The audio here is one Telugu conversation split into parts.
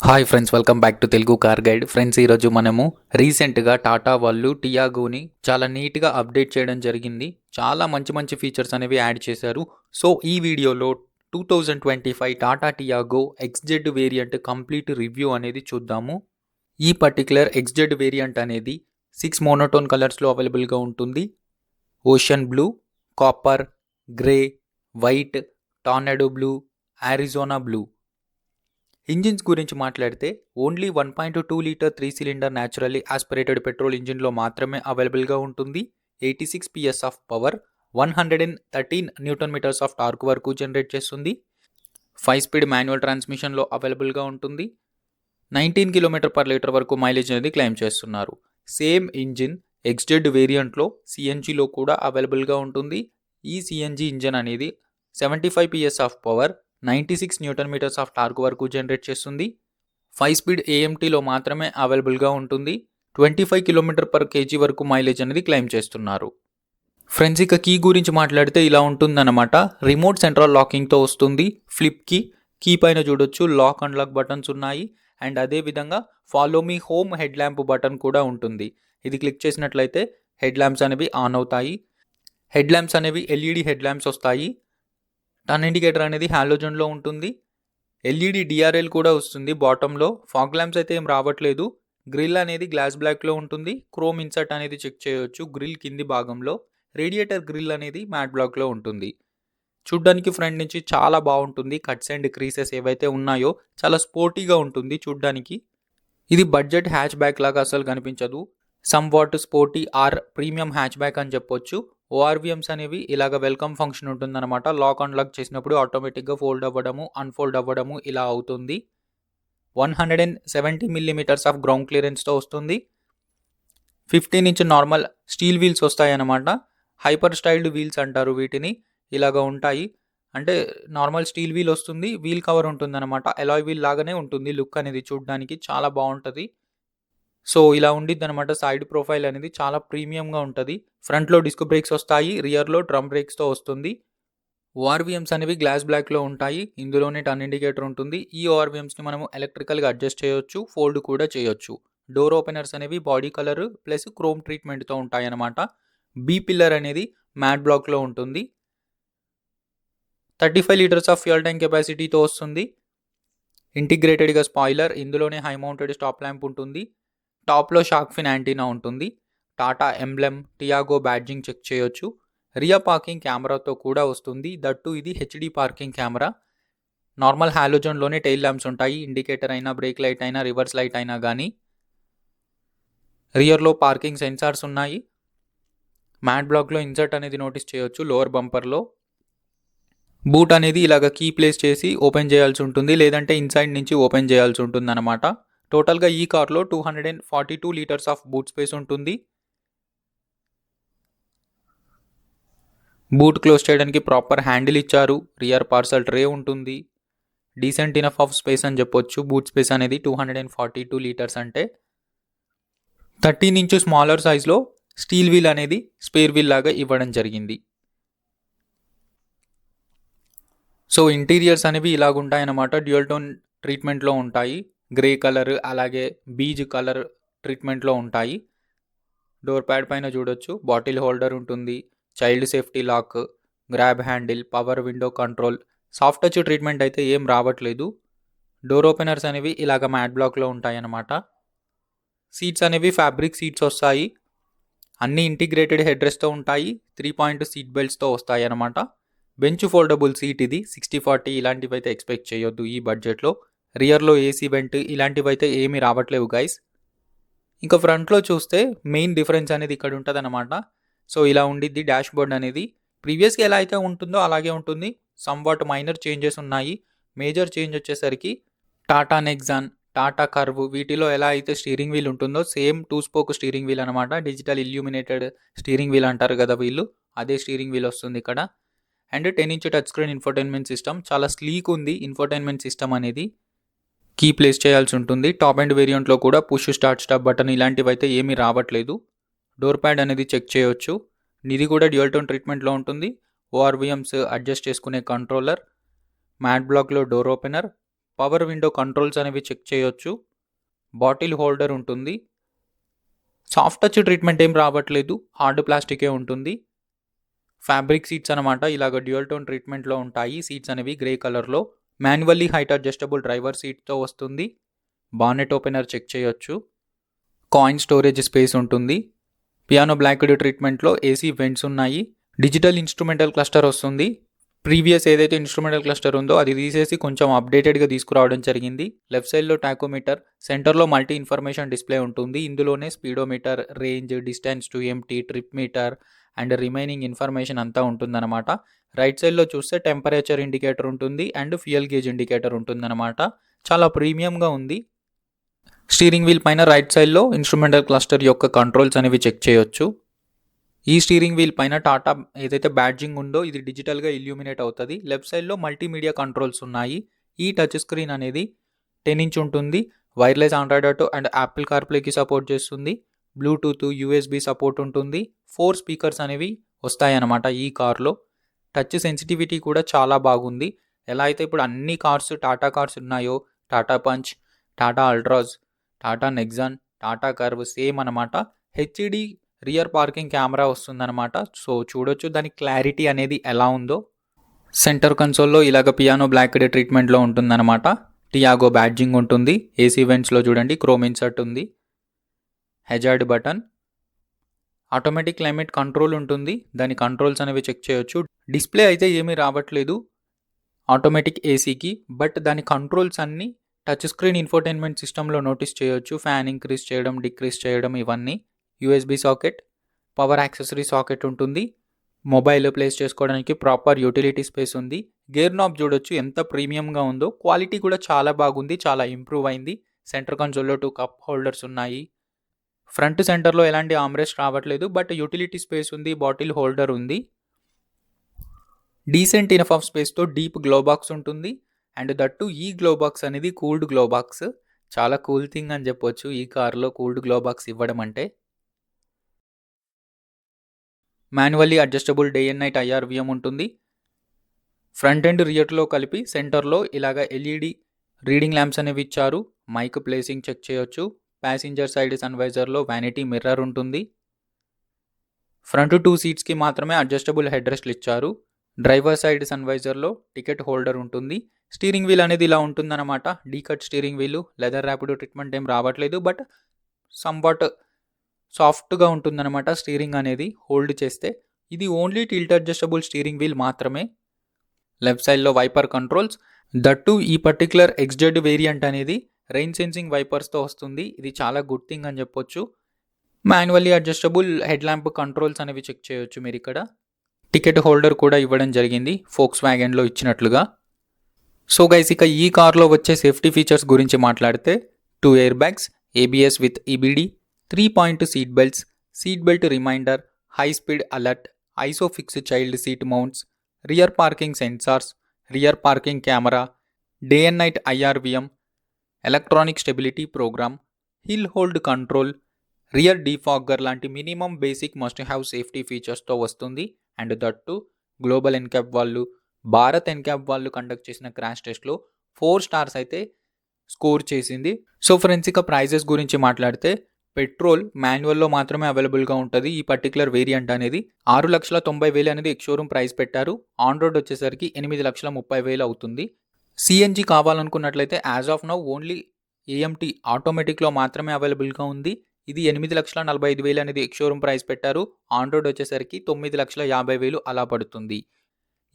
Hi friends, welcome back to Telugu car guide. Friends, ఈరోజు మనము రీసెంట్గా టాటా వాళ్ళు టియాగోని చాలా నీట్గా అప్డేట్ చేయడం జరిగింది. చాలా మంచి మంచి ఫీచర్స్ అనేవి యాడ్ చేశారు. సో ఈ వీడియోలో 2025 Tata Tiago XZ variant complete review అనేది చూద్దాము. ఈ పర్టికులర్ XZ వేరియంట్ అనేది 6 మోనోటోన్ కలర్స్లో అవైలబుల్గా ఉంటుంది. Ocean blue, copper, grey, white, tornado blue, Arizona blue. Engines గురించి మాట్లాడితే only 1.2 litre 3 cylinder naturally aspirated petrol ఇంజిన్లో మాత్రమే అవైలబుల్గా ఉంటుంది. 86 PS of power, 113 newton metres of torque వరకు జనరేట్ చేస్తుంది. 5 స్పీడ్ మాన్యువల్ ట్రాన్స్మిషన్లో అవైలబుల్గా ఉంటుంది. 19 km/లీటర్ వరకు మైలేజ్ అనేది క్లెయిమ్ చేస్తున్నారు. సేమ్ ఇంజిన్ XZ వేరియంట్లో CNGలో కూడా అవైలబుల్గా ఉంటుంది. ఈ CNG ఇంజిన్ అనేది 75 PS of power, 96 newton metres of torque వరకు జనరేట్ చేస్తుంది. 5 స్పీడ్ AMTలో మాత్రమే అవైలబుల్గా ఉంటుంది. 25 km/kg వరకు మైలేజ్ అనేది క్లెయిమ్ చేస్తున్నారు. ఫ్రెండ్స్, ఇక కీ గురించి మాట్లాడితే ఇలా ఉంటుందన్నమాట. రిమోట్ సెంట్రల్ లాకింగ్తో వస్తుంది. ఫ్లిప్ కీ పైన చూడొచ్చు లాక్ అండ్ లాక్ బటన్స్ ఉన్నాయి. అండ్ అదేవిధంగా follow me home head lamp button కూడా ఉంటుంది. ఇది క్లిక్ చేసినట్లయితే హెడ్ ల్యాంప్స్ అనేవి ఆన్ అవుతాయి. హెడ్ ల్యాంప్స్ అనేవి LED హెడ్ ల్యాంప్స్ వస్తాయి. టర్న్ ఇండికేటర్ అనేది హాలోజన్లో ఉంటుంది. LED DRL కూడా వస్తుంది బాటంలో. ఫాగ్ ల్యాంప్స్ అయితే ఏం రావట్లేదు. గ్రిల్ అనేది గ్లాస్ బ్లాక్లో ఉంటుంది. క్రోమ్ ఇన్సర్ట్ అనేది చెక్ చేయొచ్చు గ్రిల్ కింది భాగంలో. రేడియేటర్ గ్రిల్ అనేది మ్యాట్ బ్లాక్లో ఉంటుంది. చూడ్డానికి ఫ్రంట్ నుంచి చాలా బాగుంటుంది. కట్స్ అండ్ క్రీసెస్ ఏవైతే ఉన్నాయో చాలా స్పోర్టీగా ఉంటుంది చూడ్డానికి. ఇది బడ్జెట్ హ్యాచ్ బ్యాక్ లాగా అసలు కనిపించదు. Somewhat sporty or premium hatchback అని చెప్పొచ్చు. ORVMs అనేవి ఇలాగ వెల్కమ్ ఫంక్షన్ ఉంటుందన్నమాట. లాక్ అండ్ లాక్ చేసినప్పుడు ఆటోమేటిక్గా ఫోల్డ్ అవ్వడము, అన్ఫోల్డ్ అవ్వడము ఇలా అవుతుంది. 170 mm ఆఫ్ గ్రౌండ్ క్లియరెన్స్తో వస్తుంది. 15 ఇంచ్ నార్మల్ స్టీల్ వీల్స్ వస్తాయి అన్నమాట. హైపర్ స్టైల్డ్ వీల్స్ అంటారు వీటిని. ఇలాగ ఉంటాయి. అంటే నార్మల్ స్టీల్ వీల్ వస్తుంది, వీల్ కవర్ ఉంటుంది అనమాట. అలాయ్ వీల్ లాగానే ఉంటుంది లుక్ అనేది చూడడానికి చాలా బాగుంటుంది. సో ఇలా ఉండిద్ది అనమాట. సైడ్ ప్రొఫైల్ అనేది చాలా ప్రీమియంగా ఉంటుంది. ఫ్రంట్లో డిస్క్ బ్రేక్స్ వస్తాయి, రియర్లో డ్రమ్ బ్రేక్స్తో వస్తుంది. ORVMs అనేవి గ్లాస్ బ్లాక్లో ఉంటాయి. ఇందులోనే టర్న్ ఇండికేటర్ ఉంటుంది. ఈ ORVMsని మనము ఎలక్ట్రికల్గా అడ్జస్ట్ చేయొచ్చు, ఫోల్డ్ కూడా చేయొచ్చు. డోర్ ఓపెనర్స్ అనేవి బాడీ కలర్ ప్లస్ క్రోమ్ ట్రీట్మెంట్తో ఉంటాయి అన్నమాట. B పిల్లర్ అనేది మ్యాట్ బ్లాక్లో ఉంటుంది. 35 లీటర్స్ ఆఫ్ ఫ్యూయల్ ట్యాంక్ కెపాసిటీతో వస్తుంది. ఇంటిగ్రేటెడ్గా స్పాయిలర్, ఇందులోనే హై మౌంటెడ్ స్టాప్ ల్యాంప్ ఉంటుంది. టాప్లో షార్క్ ఫిన్ యాంటీనా ఉంటుంది. Tata emblem, Tiago badging check చేయొచ్చు. రియర్ పార్కింగ్ కెమెరాతో కూడా వస్తుంది. దట్టు ఇది HD పార్కింగ్ కెమెరా. నార్మల్ హాలోజన్లోనే టైల్ ల్యాంప్స్ ఉంటాయి. ఇండికేటర్ అయినా, బ్రేక్ లైట్ అయినా, రివర్స్ లైట్ అయినా కానీ. రియర్లో పార్కింగ్ సెన్సార్స్ ఉన్నాయి. మ్యాట్ బ్లాక్లో ఇన్సర్ట్ అనేది నోటీస్ చేయొచ్చు లోవర్ బంపర్లో. బూట్ అనేది ఇలాగ కీ ప్లేస్ చేసి ఓపెన్ చేయాల్సి ఉంటుంది, లేదంటే ఇన్సైడ్ నుంచి ఓపెన్ చేయాల్సి ఉంటుంది అనమాట. టోటల్గా ఈ కార్లో 242 లీటర్స్ ఆఫ్ బూట్ స్పేస్ ఉంటుంది. బూట్ క్లోజ్ చేయడానికి ప్రాపర్ హ్యాండిల్ ఇచ్చారు. రియర్ పార్సల్ ట్రే ఉంటుంది. డీసెంట్ ఇనఫ్ ఆఫ్ స్పేస్ అని చెప్పొచ్చు. బూట్ స్పేస్ అనేది 242 లీటర్స్ అంటే. 13 ఇంచు స్మాలర్ సైజ్లో స్టీల్ వీల్ అనేది స్పేర్ వీల్ లాగా ఇవ్వడం జరిగింది. సో ఇంటీరియర్స్ అనేవి ఇలాగుంటాయన్నమాట. డ్యూయల్ టోన్ ట్రీట్మెంట్లో ఉంటాయి. గ్రే కలర్ అలాగే బీజ్ కలర్ ట్రీట్మెంట్లో ఉంటాయి. డోర్ ప్యాడ్ పైన చూడొచ్చు బాటిల్ హోల్డర్ ఉంటుంది. Child safety lock, grab handle, power window control. Soft touch treatment అయితే ఏం రావట్లేదు. డోర్ ఓపెనర్స్ అనేవి ఇలాగ మ్యాట్ బ్లాక్లో ఉంటాయి అన్నమాట. సీట్స్ అనేవి ఫ్యాబ్రిక్ సీట్స్ వస్తాయి. అన్ని ఇంటిగ్రేటెడ్ హెడ్ రెస్ట్తో ఉంటాయి. 3 పాయింట్ సీట్ బెల్ట్స్తో వస్తాయి అన్నమాట. బెంచ్ ఫోల్డబుల్ సీట్ ఇది. 60/40 ఇలాంటివి అయితే ఎక్స్పెక్ట్ చేయొద్దు ఈ బడ్జెట్లో. రియర్లో AC వెంట్ ఇలాంటివి అయితే ఏమీ రావట్లేవు గైస్. ఇంకా ఫ్రంట్లో చూస్తే మెయిన్ డిఫరెన్స్ అనేది ఇక్కడ ఉంటుంది అనమాట. సో ఇలా ఉండిద్ది డాష్ బోర్డ్ అనేది. ప్రీవియస్గా ఎలా అయితే ఉంటుందో అలాగే ఉంటుంది. సమ్ వాట్ మైనర్ చేంజెస్ ఉన్నాయి. మేజర్ చేంజ్ వచ్చేసరికి టాటా నెక్సాన్, టాటా కర్వ్ వీటిలో ఎలా అయితే స్టీరింగ్ వీల్ ఉంటుందో సేమ్ 2 స్పోక్ స్టీరింగ్ వీల్ అనమాట. డిజిటల్ ఇల్యూమినేటెడ్ స్టీరింగ్ వీల్ అంటారు కదా వీళ్ళు, అదే స్టీరింగ్ వీల్ వస్తుంది ఇక్కడ. And 10 inch touch screen infotainment system. చాలా స్లీక్ ఉంది ఇన్ఫోటైన్మెంట్ సిస్టమ్ అనేది. కీ ప్లేస్ చేయాల్సి ఉంటుంది. టాప్ అండ్ వేరియంట్లో కూడా పుష్ స్టార్ట్ స్టాప్ బటన్ ఇలాంటివి అయితే ఏమీ రావట్లేదు. డోర్ ప్యాడ్ అనేది చెక్ చేయొచ్చు. ఇది కూడా డ్యూయల్ టోన్ ట్రీట్మెంట్లో ఉంటుంది. ORVMs అడ్జస్ట్ చేసుకునే కంట్రోలర్, మ్యాట్ బ్లాక్లో door opener, power window controls అనేవి చెక్ చేయొచ్చు. బాటిల్ హోల్డర్ ఉంటుంది. సాఫ్ట్ టచ్ ట్రీట్మెంట్ ఏం రావట్లేదు, హార్డ్ ప్లాస్టికే ఉంటుంది. ఫ్యాబ్రిక్ సీట్స్ అనమాట, ఇలాగ డ్యూయల్ టోన్ ట్రీట్మెంట్లో ఉంటాయి. సీట్స్ అనేవి గ్రే కలర్లో. మాన్యువల్లీ హైట్ అడ్జస్టబుల్ డ్రైవర్ సీట్తో వస్తుంది. బానెట్ ఓపెనర్ చెక్ చేయొచ్చు. కాయిన్ స్టోరేజ్ స్పేస్ ఉంటుంది. పియానో బ్లాక్డ్ ట్రీట్మెంట్లో ఏసీ వెంట్స్ ఉన్నాయి. డిజిటల్ ఇన్స్ట్రుమెంటల్ క్లస్టర్ వస్తుంది. ప్రీవియస్ ఏదైతే ఇన్స్ట్రుమెంటల్ క్లస్టర్ ఉందో అది తీసేసి కొంచెం అప్డేటెడ్గా తీసుకురావడం జరిగింది. లెఫ్ట్ సైడ్లో టాకోమీటర్, సెంటర్లో మల్టీ ఇన్ఫర్మేషన్ డిస్ప్లే ఉంటుంది. ఇందులోనే speedometer, range, distance to empty, trip meter and remaining information అంతా ఉంటుందన్నమాట. రైట్ సైడ్లో చూస్తే టెంపరేచర్ ఇండికేటర్ ఉంటుంది అండ్ ఫ్యూయల్ గేజ్ ఇండికేటర్ ఉంటుందన్నమాట. చాలా ప్రీమియంగా ఉంది. స్టీరింగ్ వీల్ పైన రైట్ సైడ్లో ఇన్స్ట్రుమెంటల్ క్లస్టర్ యొక్క కంట్రోల్స్ అనేవి చెక్ చేయొచ్చు. ఈ స్టీరింగ్ వీల్ పైన టాటా ఏదైతే బ్యాడ్జింగ్ ఉందో ఇది డిజిటల్గా ఇల్యూమినేట్ అవుతుంది. లెఫ్ట్ సైడ్లో మల్టీమీడియా కంట్రోల్స్ ఉన్నాయి. ఈ టచ్ స్క్రీన్ అనేది 10 ఇంచ్ ఉంటుంది. Wireless android auto and Apple కార్ప్లేకి సపోర్ట్ చేస్తుంది. బ్లూటూత్, యూఎస్బి సపోర్ట్ ఉంటుంది. 4 స్పీకర్స్ అనేవి వస్తాయన్నమాట ఈ కార్లో. టచ్ సెన్సిటివిటీ కూడా చాలా బాగుంది. ఎలా అయితే ఇప్పుడు అన్ని కార్స్ టాటా కార్స్ ఉన్నాయో, Tata Punch, Tata Altroz, Tata Nexon, Tata Curvv same అనమాట. హెచ్డి రియర్ పార్కింగ్ కెమెరా వస్తుందన్నమాట. సో చూడొచ్చు దాని క్లారిటీ అనేది ఎలా ఉందో. సెంటర్ కన్సోల్లో ఇలాగ పియానో బ్లాక్డ్ ట్రీట్మెంట్లో ఉంటుందన్నమాట. టియాగో బ్యాడ్జింగ్ ఉంటుంది. ఏసీ వెంట్స్లో చూడండి క్రోమ్ ఇన్సర్ట్ ఉంది. Hazard button, automatic climate control ఉంటుంది. దాని కంట్రోల్స్ అనేవి చెక్ చేయొచ్చు. డిస్ప్లే అయితే ఏమీ రావట్లేదు ఆటోమేటిక్ ఏసీకి, బట్ దాని కంట్రోల్స్ అన్నీ టచ్ స్క్రీన్ ఇన్ఫోటైన్మెంట్ సిస్టంలో నోటీస్ చేయొచ్చు. ఫ్యాన్ ఇంక్రీజ్ చేయడం, డిక్రీజ్ చేయడం ఇవన్నీ. USB socket, power accessory socket ఉంటుంది. మొబైల్ ప్లేస్ చేసుకోవడానికి ప్రాపర్ యూటిలిటీ స్పేస్ ఉంది. గేర్ నాబ్ చూడొచ్చు ఎంత ప్రీమియంగా ఉందో. క్వాలిటీ కూడా చాలా బాగుంది, చాలా ఇంప్రూవ్ అయింది. సెంటర్ కన్సోల్లో 2 కప్ హోల్డర్స్ ఉన్నాయి. ఫ్రంట్ సెంటర్లో ఎలాంటి ఆమ్రెస్ట్ రావట్లేదు, బట్ యూటిలిటీ స్పేస్ ఉంది, బాటిల్ హోల్డర్ ఉంది. డీసెంట్ ఇనఫ్ ఆఫ్ స్పేస్తో డీప్ గ్లో బాక్స్ ఉంటుంది. అండ్ దట్టు ఈ గ్లో బాక్స్ అనేది కూల్డ్ గ్లో బాక్స్. చాలా కూల్ థింగ్ అని చెప్పొచ్చు ఈ కార్లో కూల్డ్ గ్లో బాక్స్ ఇవ్వడం అంటే. Manually adjustable day and night IRVM ఉంటుంది. ఫ్రంట్ అండ్ రియర్లో కలిపి సెంటర్లో ఇలాగ ఎల్ఈడి రీడింగ్ ల్యాంప్స్ అనేవి ఇచ్చారు. మైక్ ప్లేసింగ్ చెక్ చేయొచ్చు. ప్యాసింజర్ సైడ్ సన్వైజర్లో వ్యానిటీ మిర్రర్ ఉంటుంది. ఫ్రంట్ 2 సీట్స్కి మాత్రమే అడ్జస్టబుల్ హెడ్ రెస్ట్లు ఇచ్చారు. డ్రైవర్ సైడ్ సన్వైజర్లో టికెట్ హోల్డర్ ఉంటుంది. స్టీరింగ్ వీల్ అనేది ఇలా ఉంటుందన్నమాట. డీకట్ స్టీరింగ్ వీలు, లెదర్ ర్యాపిడ్ ట్రీట్మెంట్ ఏం రావట్లేదు, బట్ సంవాట్ సాఫ్ట్గా ఉంటుందన్నమాట స్టీరింగ్ అనేది హోల్డ్ చేస్తే. ఇది only tilt adjustable steering wheel మాత్రమే. లెఫ్ట్ సైడ్లో వైపర్ కంట్రోల్స్. దట్టు ఈ పర్టికులర్ ఎక్స్జెడ్ వేరియంట్ అనేది రెయిన్ సెన్సింగ్ వైపర్స్తో వస్తుంది. ఇది చాలా గుడ్ థింగ్ అని చెప్పొచ్చు. Manually adjustable head lamp controls అనేవి చెక్ చేయొచ్చు మీరు ఇక్కడ. టికెట్ హోల్డర్ కూడా ఇవ్వడం జరిగింది ఫోక్స్ వ్యాగన్లో ఇచ్చినట్లుగా. సో గైస్, ఇక ఈ కార్లో వచ్చే సేఫ్టీ ఫీచర్స్ గురించి మాట్లాడితే 2 air bags, ABS with EBD, 3-point seat belts, seat belt reminder, high speed alert, ISOFIX child seat mounts, rear parking sensors, rear parking camera, day and night IRVM, electronic stability program, hill hold control, rear defogger లాంటి minimum basic must have safety ఫీచర్స్తో వస్తుంది. అండ్ దట్టు గ్లోబల్ ఎన్క్యాప్ వాళ్ళు, భారత్ ఎన్క్యాప్ వాళ్ళు కండక్ట్ చేసిన క్రాష్ టెస్ట్లో 4 స్టార్స్ అయితే స్కోర్ చేసింది. సో ఫ్రెండ్స్, ఇక ప్రైజెస్ గురించి మాట్లాడితే పెట్రోల్ మాన్యువల్లో మాత్రమే అవైలబుల్గా ఉంటుంది. ఈ పర్టికులర్ వేరియంట్ అనేది 6,90,000 అనేది ఎక్స్-షోరూమ్ ప్రైస్ పెట్టారు. ఆన్ రోడ్ వచ్చేసరికి 8,30,000 అవుతుంది. సిఎన్జి కావాలనుకున్నట్లయితే as of now only AMT ఆటోమేటిక్లో మాత్రమే అవైలబుల్గా ఉంది. ఇది 8,45,000 అనేది ఎక్స్-షోరూమ్ ప్రైస్ పెట్టారు. ఆన్ రోడ్ వచ్చేసరికి 9,50,000 అలా పడుతుంది.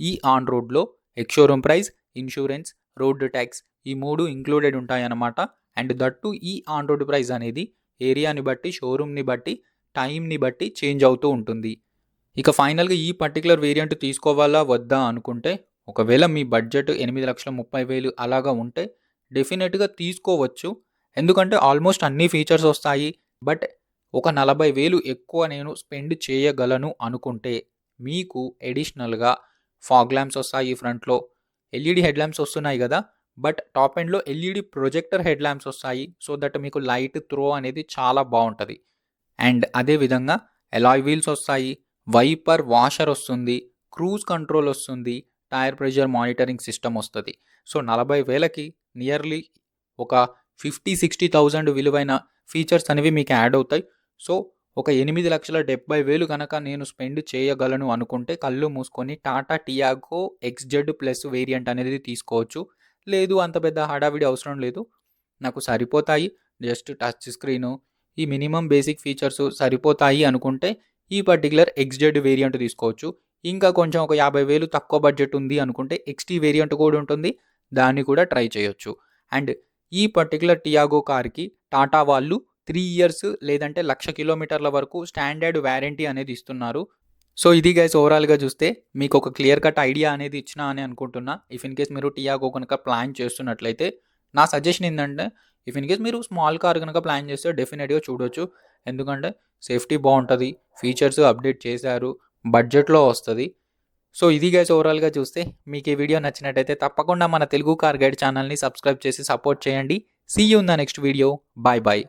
ఈ ఆన్ రోడ్లో ex-showroom price, insurance, road tax ఈ 3 ఇంక్లూడెడ్ ఉంటాయన్నమాట. అండ్ దట్టు ఈ ఆన్ రోడ్ ప్రైస్ అనేది ఏరియాని బట్టి, షోరూమ్ని బట్టి, టైంని బట్టి చేంజ్ అవుతూ ఉంటుంది. ఇక ఫైనల్గా ఈ పర్టికులర్ వేరియంట్ తీసుకోవాలా వద్దా అనుకుంటే, ఒకవేళ మీ బడ్జెట్ 8,30,000 అలాగా ఉంటే డెఫినెట్గా తీసుకోవచ్చు. ఎందుకంటే ఆల్మోస్ట్ అన్ని ఫీచర్స్ వస్తాయి. బట్ ఒక 40,000 ఎక్కువ నేను స్పెండ్ చేయగలను అనుకుంటే మీకు ఎడిషనల్గా ఫాగ్ ల్యాంప్స్ వస్తాయి ఫ్రంట్లో. ఎల్ఈడి హెడ్ ల్యాంప్స్ వస్తున్నాయి కదా, బట్ టాప్ ఎండ్లో ఎల్ఈడి ప్రొజెక్టర్ హెడ్ ల్యాంప్స్ వస్తాయి. సో దట్ మీకు లైట్ త్రో అనేది చాలా బాగుంటుంది. అండ్ అదేవిధంగా అలాయ్ వీల్స్ వస్తాయి, వైపర్ వాషర్ వస్తుంది, క్రూజ్ కంట్రోల్ వస్తుంది, టైర్ ప్రెషర్ మానిటరింగ్ సిస్టమ్ వస్తుంది. సో 40,000కి నియర్లీ ఒక 50,000-60,000 విలువైన ఫీచర్స్ అనేవి మీకు యాడ్ అవుతాయి. సో ఒక 8,70,000 కనుక నేను స్పెండ్ చేయగలను అనుకుంటే కళ్ళు మూసుకొని Tata Tiago XZ plus variant అనేది తీసుకోవచ్చు. లేదు అంత పెద్ద హడావిడి అవసరం లేదు, నాకు సరిపోతాయి, జస్ట్ టచ్ స్క్రీను ఈ మినిమం బేసిక్ ఫీచర్స్ సరిపోతాయి అనుకుంటే ఈ పర్టికులర్ ఎక్స్జెడ్ వేరియంట్ తీసుకోవచ్చు. ఇంకా కొంచెం ఒక 50,000 తక్కువ బడ్జెట్ ఉంది అనుకుంటే ఎక్స్టీ వేరియంట్ కూడా ఉంటుంది, దాన్ని కూడా ట్రై చేయొచ్చు. అండ్ ఈ పర్టికులర్ టియాగో కార్కి టాటా వాళ్ళు 3 ఇయర్స్ లేదంటే 1,00,000 కిలోమీటర్ల వరకు స్టాండర్డ్ వారంటీ అనేది ఇస్తున్నారు. సో ఇది గైస్ ఓవరాల్గా చూస్తే మీకు ఒక క్లియర్ కట్ ఐడియా అనేది ఇచ్చినా అని అనుకుంటున్నా. ఇఫ్ ఇన్ కేస్ మీరు టియాగో కనుక ప్లాన్ చేస్తున్నట్లయితే నా సజెషన్ ఏంటంటే ఇఫ్ ఇన్ కేస్ మీరు స్మాల్ కార్ కనుక ప్లాన్ చేస్తే డెఫినెట్గా చూడొచ్చు. ఎందుకంటే సేఫ్టీ బాగుంటుంది, ఫీచర్స్ అప్డేట్ చేశారు, బడ్జెట్లో వస్తుంది. సో ఇది గైస్ ఓవరాల్గా చూస్తే మీకు ఈ వీడియో నచ్చినట్టయితే తప్పకుండా మన తెలుగు కార్ గైడ్ ఛానల్ని సబ్స్క్రైబ్ చేసి సపోర్ట్ చేయండి. See you in the next video. Bye bye.